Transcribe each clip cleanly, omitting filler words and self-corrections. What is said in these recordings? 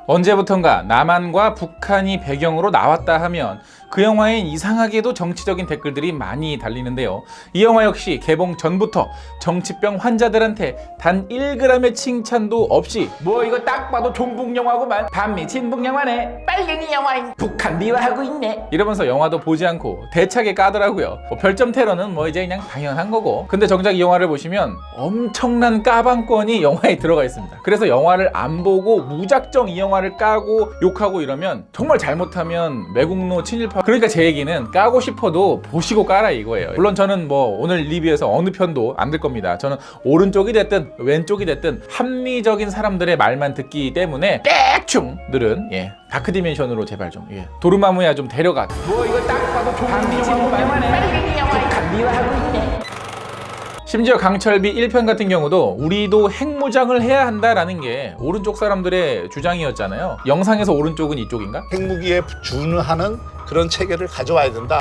언제부턴가 남한과 북한이 배경으로 나왔다 하면 그 영화엔 이상하게도 정치적인 댓글들이 많이 달리는데요. 이 영화 역시 개봉 전부터 정치병 환자들한테 단 1g의 칭찬도 없이 뭐 이거 딱 봐도 종북 영화구만, 반미 진북 영화네, 빨갱이 영화인, 북한 미화하고 있네 이러면서 영화도 보지 않고 대차게 까더라고요. 별점 테러는 뭐 이제 그냥 당연한 거고. 근데 정작 이 영화를 보시면 엄청난 까방권이 영화에 들어가 있습니다. 그래서 영화를 안 보고 무작정 이 영화를 까고 욕하고 이러면 정말 잘못하면 매국노 친일파. 그러니까 제 얘기는 까고 싶어도 보시고 까라 이거예요. 물론 저는 뭐 오늘 리뷰에서 어느 편도 안 들 겁니다. 저는 오른쪽이 됐든 왼쪽이 됐든 합리적인 사람들의 말만 듣기 때문에 대충 늘은 다크디멘션으로 제발 좀 도르마무야 좀 데려가. 뭐 이거 딱 봐도 종북 영화네, 북한 미화하고 있네. 심지어 강철비 1편 같은 경우도 우리도 핵무장을 해야 한다라는 게 오른쪽 사람들의 주장이었잖아요. 영상에서 오른쪽은 이쪽인가? 핵무기에 준하는 그런 체계를 가져와야 된다.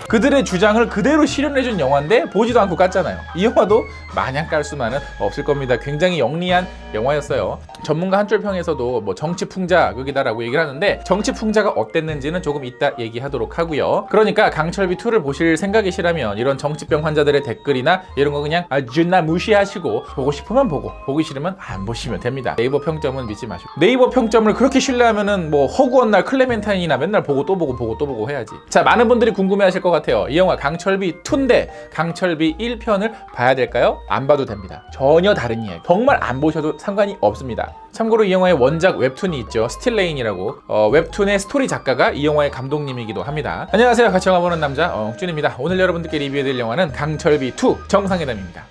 그들의 주장을 그대로 실현해준 영화인데 보지도 않고 깠잖아요. 이 영화도 마냥 깔 수만은 없을 겁니다. 굉장히 영리한 영화였어요. 전문가 한 줄 평에서도 뭐 정치 풍자극이다라고 얘기를 하는데 정치 풍자가 어땠는지는 조금 이따 얘기하도록 하고요. 그러니까 강철비 2를 보실 생각이시라면 이런 정치병 환자들의 댓글이나 이런 거 그냥 아주나 무시하시고 보고 싶으면 보고 보기 싫으면 안 보시면 됩니다. 네이버 평점은 믿지 마시고. 네이버 평점을 그렇게 신뢰하면은 뭐 허구한 날 클레멘타인이나 맨날 보고 또 보고 보고 또 보고 해야지. 자, 많은 분들이 궁금해하실 것 같아요. 이 영화 강철비 2인데 강철비 1편을 봐야 될까요? 안 봐도 됩니다. 전혀 다른 이야기. 정말 안 보셔도 상관이 없습니다. 참고로 이 영화의 원작 웹툰이 있죠. 스틸레인이라고. 웹툰의 스토리 작가가 이 영화의 감독님이기도 합니다. 안녕하세요. 같이 영화 보는 남자 옥준입니다. 오늘 여러분들께 리뷰해드릴 영화는 강철비 2 정상회담입니다.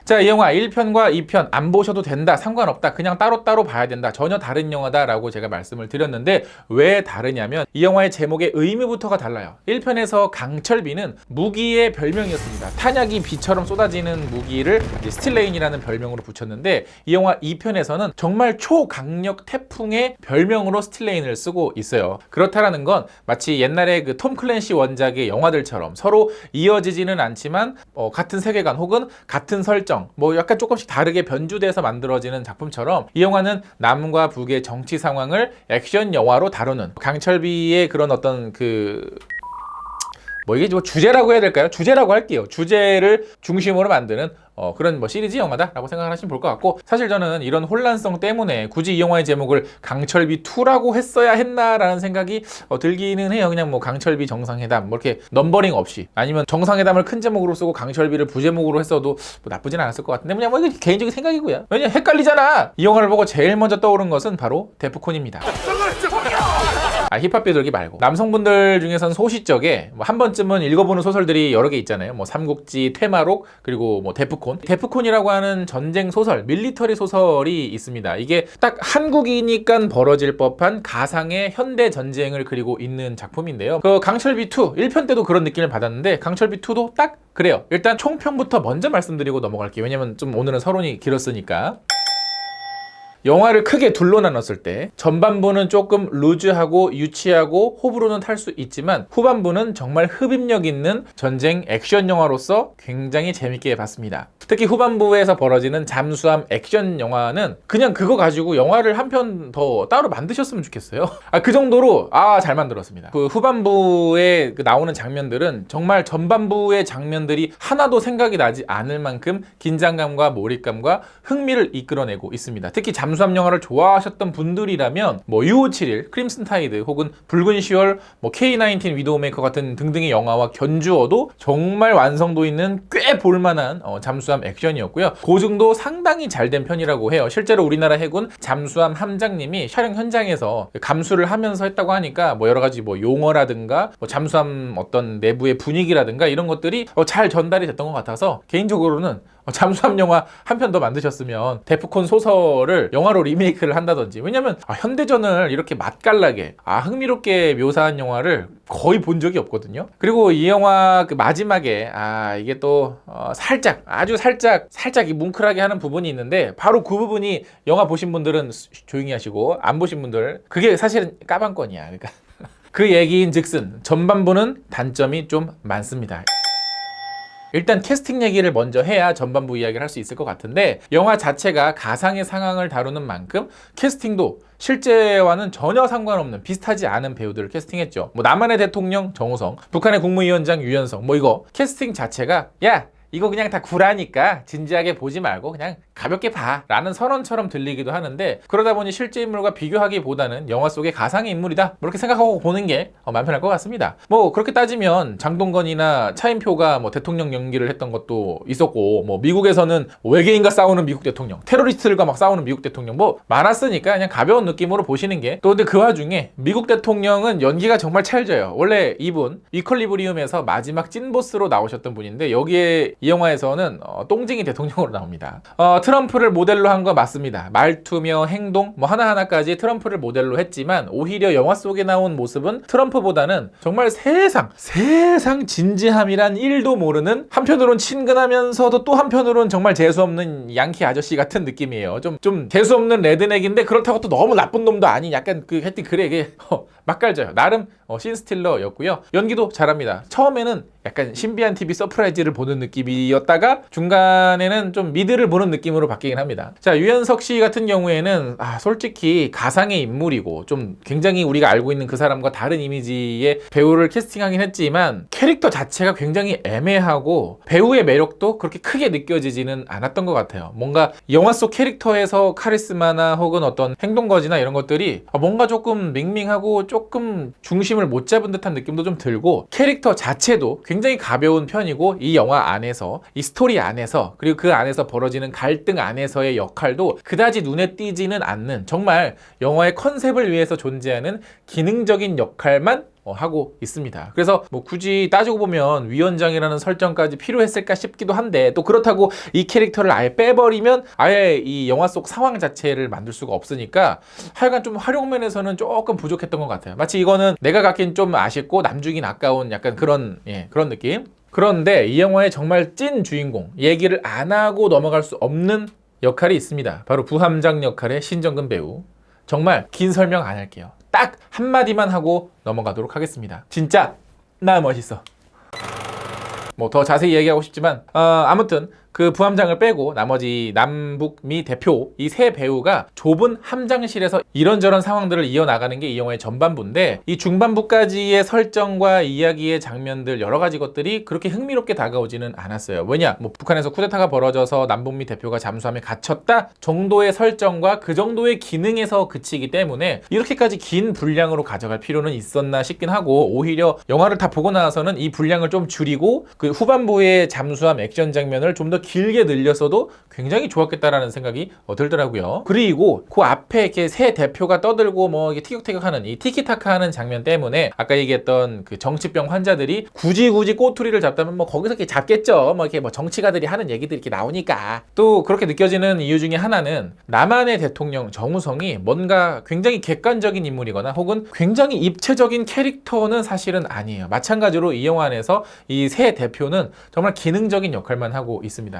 자, 이 영화 1편과 2편 안 보셔도 된다, 상관없다, 그냥 따로따로 봐야 된다, 전혀 다른 영화다라고 제가 말씀을 드렸는데 왜 다르냐면 이 영화의 제목의 의미부터가 달라요. 1편에서 강철비는 무기의 별명이었습니다. 탄약이 비처럼 쏟아지는 무기를 스틸레인이라는 별명으로 붙였는데 이 영화 2편에서는 정말 초강력 태풍의 별명으로 스틸레인을 쓰고 있어요. 그렇다라는 건 마치 옛날에 그 톰 클랜시 원작의 영화들처럼 서로 이어지지는 않지만 같은 세계관 혹은 같은 설정, 뭐 약간 조금씩 다르게 변주돼서 만들어지는 작품처럼 이 영화는 남과 북의 정치 상황을 액션 영화로 다루는 강철비의 그런 어떤 이게 뭐 주제라고 해야 될까요? 주제라고 할게요. 주제를 중심으로 만드는 그런 뭐 시리즈 영화다라고 생각하시면 볼 것 같고, 사실 저는 이런 혼란성 때문에 굳이 이 영화의 제목을 강철비 2라고 했어야 했나라는 생각이 들기는 해요. 그냥 뭐 강철비 정상회담 뭐 이렇게 넘버링 없이, 아니면 정상회담을 큰 제목으로 쓰고 강철비를 부제목으로 했어도 뭐 나쁘진 않았을 것 같은데 그냥 뭐 이게 개인적인 생각이고요. 왜냐면 헷갈리잖아. 이 영화를 보고 제일 먼저 떠오른 것은 바로 데프콘입니다. 힙합 비둘기 말고 남성분들 중에선 소시적에 뭐 한 번쯤은 읽어보는 소설들이 여러 개 있잖아요. 뭐 삼국지, 퇴마록, 그리고 뭐 데프콘. 데프콘이라고 하는 전쟁 소설, 밀리터리 소설이 있습니다. 이게 딱 한국이니까 벌어질 법한 가상의 현대 전쟁을 그리고 있는 작품인데요. 그 강철비 2 1편 때도 그런 느낌을 받았는데 강철비 2도 딱 그래요. 일단 총평부터 먼저 말씀드리고 넘어갈게요. 왜냐면 좀 오늘은 서론이 길었으니까. 영화를 크게 둘로 나눴을 때 전반부는 조금 루즈하고 유치하고 호불호는 탈 수 있지만 후반부는 정말 흡입력 있는 전쟁 액션 영화로서 굉장히 재밌게 봤습니다. 특히 후반부에서 벌어지는 잠수함 액션 영화는 그냥 그거 가지고 영화를 한 편 더 따로 만드셨으면 좋겠어요. 그 정도로 잘 만들었습니다. 그 후반부에 나오는 장면들은 정말 전반부의 장면들이 하나도 생각이 나지 않을 만큼 긴장감과 몰입감과 흥미를 이끌어내고 있습니다. 특히 잠수함 영화를 좋아하셨던 분들이라면 뭐 U571, 크림슨 타이드 혹은 붉은 10월, 뭐 K-19 위도우메이커 같은 등등의 영화와 견주어도 정말 완성도 있는 꽤 볼만한 잠수함 액션이었고요. 고증도 상당히 잘 된 편이라고 해요. 실제로 우리나라 해군 잠수함 함장님이 촬영 현장에서 감수를 하면서 했다고 하니까 뭐 여러 가지 뭐 용어라든가 뭐 잠수함 어떤 내부의 분위기라든가 이런 것들이 잘 전달이 됐던 것 같아서 개인적으로는 잠수함 영화 한 편 더 만드셨으면 데프콘 소설을 영화로 리메이크를 한다든지. 왜냐면 현대전을 이렇게 맛깔나게 흥미롭게 묘사한 영화를 거의 본 적이 없거든요. 그리고 이 영화 그 마지막에 이게 또 살짝 아주 살짝 이 뭉클하게 하는 부분이 있는데 바로 그 부분이 영화 보신 분들은 조용히 하시고 안 보신 분들 그게 사실은 까방권이야. 그러니까 그 얘기인 즉슨 전반부는 단점이 좀 많습니다. 일단 캐스팅 얘기를 먼저 해야 전반부 이야기를 할 수 있을 것 같은데, 영화 자체가 가상의 상황을 다루는 만큼 캐스팅도 실제와는 전혀 상관없는 비슷하지 않은 배우들을 캐스팅했죠. 뭐 남한의 대통령 정우성, 북한의 국무위원장 유현석, 뭐 이거 캐스팅 자체가 야 이거 그냥 다 구라니까 진지하게 보지 말고 그냥 가볍게 봐 라는 선언처럼 들리기도 하는데, 그러다 보니 실제 인물과 비교하기보다는 영화 속의 가상의 인물이다 뭐 이렇게 생각하고 보는 게 마음 편할 것 같습니다. 뭐 그렇게 따지면 장동건이나 차인표가 뭐 대통령 연기를 했던 것도 있었고, 뭐 미국에서는 외계인과 싸우는 미국 대통령, 테러리스트들과 막 싸우는 미국 대통령 뭐 많았으니까 그냥 가벼운 느낌으로 보시는 게, 또 근데 그 와중에 미국 대통령은 연기가 정말 찰져요. 원래 이분 이퀄리브리움에서 마지막 찐보스로 나오셨던 분인데, 여기에 이 영화에서는 똥쟁이 대통령으로 나옵니다. 트럼프를 모델로 한 거 맞습니다. 말투며 행동 뭐 하나하나까지 트럼프를 모델로 했지만, 오히려 영화 속에 나온 모습은 트럼프보다는 정말 세상 진지함이란 1도 모르는, 한편으론 친근하면서도 또 한편으론 정말 재수없는 양키 아저씨 같은 느낌이에요. 좀 재수없는 레드넥인데 그렇다고 또 너무 나쁜 놈도 아닌, 약간 하여튼 그래 이게 맛깔져요. 나름 신스틸러였고요. 연기도 잘합니다. 처음에는 약간 신비한 TV 서프라이즈를 보는 느낌이었다가 중간에는 좀 미드를 보는 느낌으로 바뀌긴 합니다. 자, 유현석 씨 같은 경우에는 솔직히 가상의 인물이고 좀 굉장히 우리가 알고 있는 그 사람과 다른 이미지의 배우를 캐스팅하긴 했지만, 캐릭터 자체가 굉장히 애매하고 배우의 매력도 그렇게 크게 느껴지지는 않았던 것 같아요. 뭔가 영화 속 캐릭터에서 카리스마나 혹은 어떤 행동거지나 이런 것들이 뭔가 조금 밍밍하고 조금 중심을 못 잡은 듯한 느낌도 좀 들고, 캐릭터 자체도 굉장히 가벼운 편이고, 이 영화 안에서 이 스토리 안에서 그리고 그 안에서 벌어지는 갈등 안에서의 역할도 그다지 눈에 띄지는 않는, 정말 영화의 컨셉을 위해서 존재하는 기능적인 역할만 하고 있습니다. 그래서 뭐 굳이 따지고 보면 위원장이라는 설정까지 필요했을까 싶기도 한데, 또 그렇다고 이 캐릭터를 아예 빼버리면 아예 이 영화 속 상황 자체를 만들 수가 없으니까 하여간 좀 활용 면에서는 조금 부족했던 것 같아요. 마치 이거는 내가 갖긴 좀 아쉽고 남주긴 아까운 약간 그런 느낌. 그런데 이 영화의 정말 찐 주인공, 얘기를 안 하고 넘어갈 수 없는 역할이 있습니다. 바로 부함장 역할의 신정근 배우. 정말 긴 설명 안 할게요. 딱 한마디만 하고 넘어가도록 하겠습니다. 진짜 나 멋있어. 뭐 더 자세히 얘기하고 싶지만 아무튼 그 부함장을 빼고 나머지 남북미 대표 이 세 배우가 좁은 함장실에서 이런저런 상황들을 이어나가는 게 이 영화의 전반부인데, 이 중반부까지의 설정과 이야기의 장면들 여러 가지 것들이 그렇게 흥미롭게 다가오지는 않았어요. 왜냐? 뭐 북한에서 쿠데타가 벌어져서 남북미 대표가 잠수함에 갇혔다 정도의 설정과 그 정도의 기능에서 그치기 때문에 이렇게까지 긴 분량으로 가져갈 필요는 있었나 싶긴 하고, 오히려 영화를 다 보고 나서는 이 분량을 좀 줄이고 그 후반부의 잠수함 액션 장면을 좀 더 길게 늘렸어도 굉장히 좋았겠다라는 생각이 들더라고요. 그리고 그 앞에 이렇게 새 대표가 떠들고 뭐 이게 티격태격하는 이 티키타카하는 장면 때문에 아까 얘기했던 그 정치병 환자들이 굳이 꼬투리를 잡다면 뭐 거기서 이렇게 잡겠죠. 뭐 이렇게 뭐 정치가들이 하는 얘기들이 이렇게 나오니까. 또 그렇게 느껴지는 이유 중에 하나는 남한의 대통령 정우성이 뭔가 굉장히 객관적인 인물이거나 혹은 굉장히 입체적인 캐릭터는 사실은 아니에요. 마찬가지로 이 영화 안에서 이 새 대표는 정말 기능적인 역할만 하고 있습니다.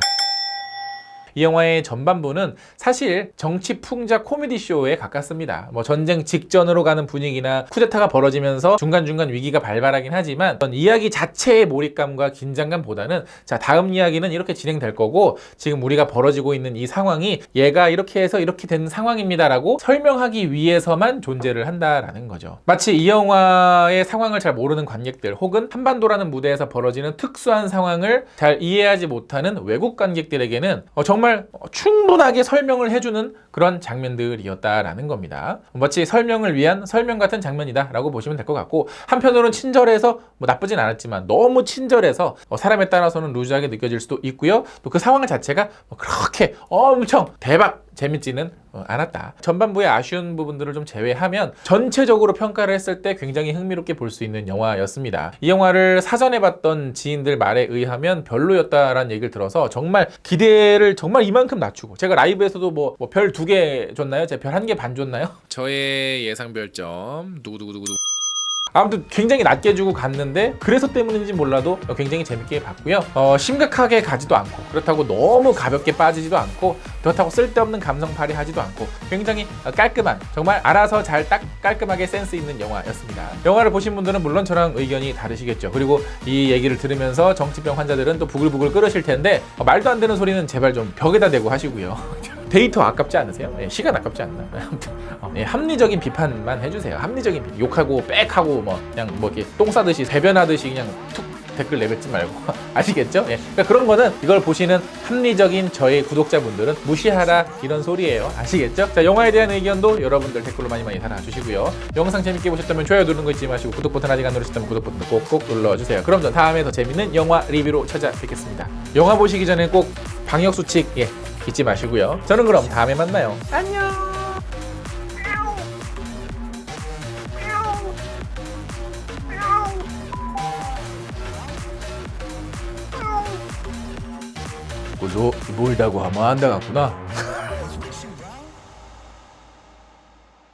이 영화의 전반부는 사실 정치 풍자 코미디 쇼에 가깝습니다. 뭐 전쟁 직전으로 가는 분위기나 쿠데타가 벌어지면서 중간중간 위기가 발발하긴 하지만 이야기 자체의 몰입감과 긴장감보다는 자, 다음 이야기는 이렇게 진행될 거고 지금 우리가 벌어지고 있는 이 상황이 얘가 이렇게 해서 이렇게 된 상황입니다라고 설명하기 위해서만 존재를 한다라는 거죠. 마치 이 영화의 상황을 잘 모르는 관객들 혹은 한반도라는 무대에서 벌어지는 특수한 상황을 잘 이해하지 못하는 외국 관객들에게는 정말 충분하게 설명을 해주는 그런 장면들이었다라는 겁니다. 마치 설명을 위한 설명 같은 장면이다라고 보시면 될 것 같고, 한편으로는 친절해서 뭐 나쁘진 않았지만 너무 친절해서 사람에 따라서는 루즈하게 느껴질 수도 있고요. 또 그 상황 자체가 그렇게 엄청 대박 재밌지는 않았다. 전반부의 아쉬운 부분들을 좀 제외하면 전체적으로 평가를 했을 때 굉장히 흥미롭게 볼 수 있는 영화였습니다. 이 영화를 사전에 봤던 지인들 말에 의하면 별로였다라는 얘기를 들어서 정말 기대를 정말 이만큼 낮추고, 제가 라이브에서도 뭐 별 2개 줬나요? 제가 별 1개 반 줬나요? 저의 예상 별점 두구두구두구. 아무튼 굉장히 낮게 주고 갔는데 그래서 때문인지 몰라도 굉장히 재밌게 봤고요. 심각하게 가지도 않고 그렇다고 너무 가볍게 빠지지도 않고 그렇다고 쓸데없는 감성 발휘하지도 않고 굉장히 깔끔한 정말 알아서 잘 딱 깔끔하게 센스 있는 영화였습니다. 영화를 보신 분들은 물론 저랑 의견이 다르시겠죠. 그리고 이 얘기를 들으면서 정치병 환자들은 또 부글부글 끓으실 텐데 말도 안 되는 소리는 제발 좀 벽에다 대고 하시고요. 데이터 아깝지 않으세요? 예, 시간 아깝지 않나? 아무튼 예, 합리적인 비판만 해주세요. 합리적인 비판. 욕하고 빽하고 뭐 그냥 뭐 이렇게 똥 싸듯이 배변하듯이 그냥 툭 댓글 내뱉지 말고 아시겠죠? 예. 그러니까 그런 거는 이걸 보시는 합리적인 저의 구독자분들은 무시하라 이런 소리예요. 아시겠죠? 자, 영화에 대한 의견도 여러분들 댓글로 많이 달아주시고요. 영상 재밌게 보셨다면 좋아요 누르는 거 잊지 마시고 구독 버튼 아직 안 누르셨다면 구독 버튼 꼭꼭 눌러주세요. 그럼 전 다음에 더 재밌는 영화 리뷰로 찾아뵙겠습니다. 영화 보시기 전에 꼭 방역 수칙 잊지 마시고요. 저는 그럼 다음에 만나요. 안녕. 그래서 멀다고 하면 안 되겠구나.